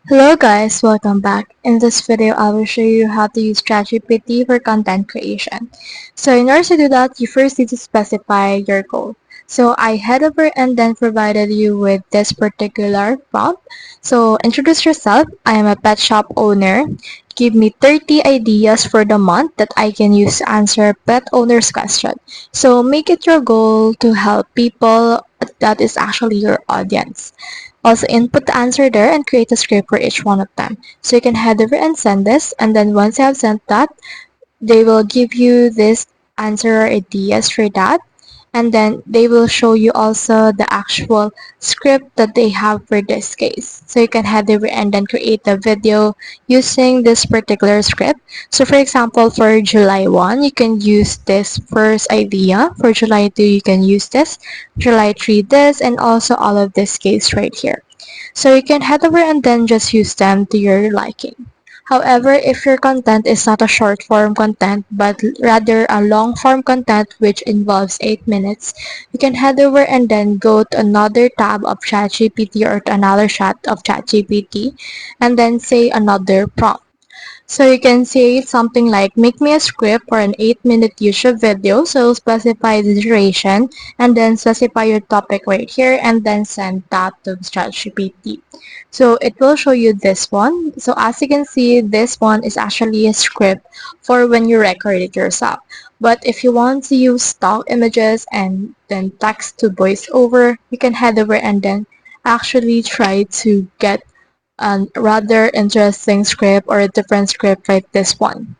Hello guys, welcome back. In this video, I will show you how to use ChatGPT for content creation. So in order to do that, you first need to specify your goal. So I head over and then provided you with this particular prompt. So introduce yourself. I am a pet shop owner. Give me 30 ideas for the month that I can use to answer pet owners' question. So make it your goal to help people that is actually your audience. Also input the answer there and create a script for each one of them. So you can head over and send this, and then once you have sent that, they will give you this answer or ideas for that, and then they will show you also the actual script that they have for this case. So you can head over and then create a video using this particular script. So for example, for July 1, you can use this first idea. For July 2, you can use this. July 3, this, and also all of this case right here. So you can head over and then just use them to your liking. However, if your content is not a short form content but rather a long form content which involves 8 minutes, you can head over and then go to another tab of ChatGPT or to another chat of ChatGPT and then say another prompt. So you can say something like, make me a script for an 8-minute YouTube video. So specify the duration and then specify your topic right here and then send that to ChatGPT. So it will show you this one. So as you can see, this one is actually a script for when you record it yourself. But if you want to use stock images and then text to voice over, you can head over and then actually try to get a rather interesting script or a different script like this one.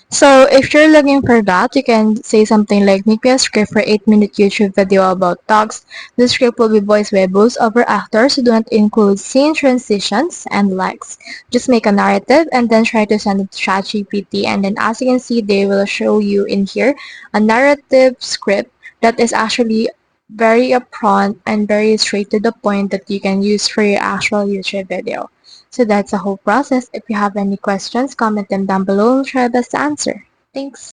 So if you're looking for that, you can say something like, make me a script for 8-minute YouTube video about dogs. The script will be voiced by voiceover actors who do not include scene transitions and lags. Just make a narrative and then try to send it to ChatGPT, and then as you can see, they will show you in here a narrative script that is actually very upfront and very straight to the point that you can use for your actual YouTube video. So that's the whole process. If you have any questions, comment them down below and try our best to answer. Thanks.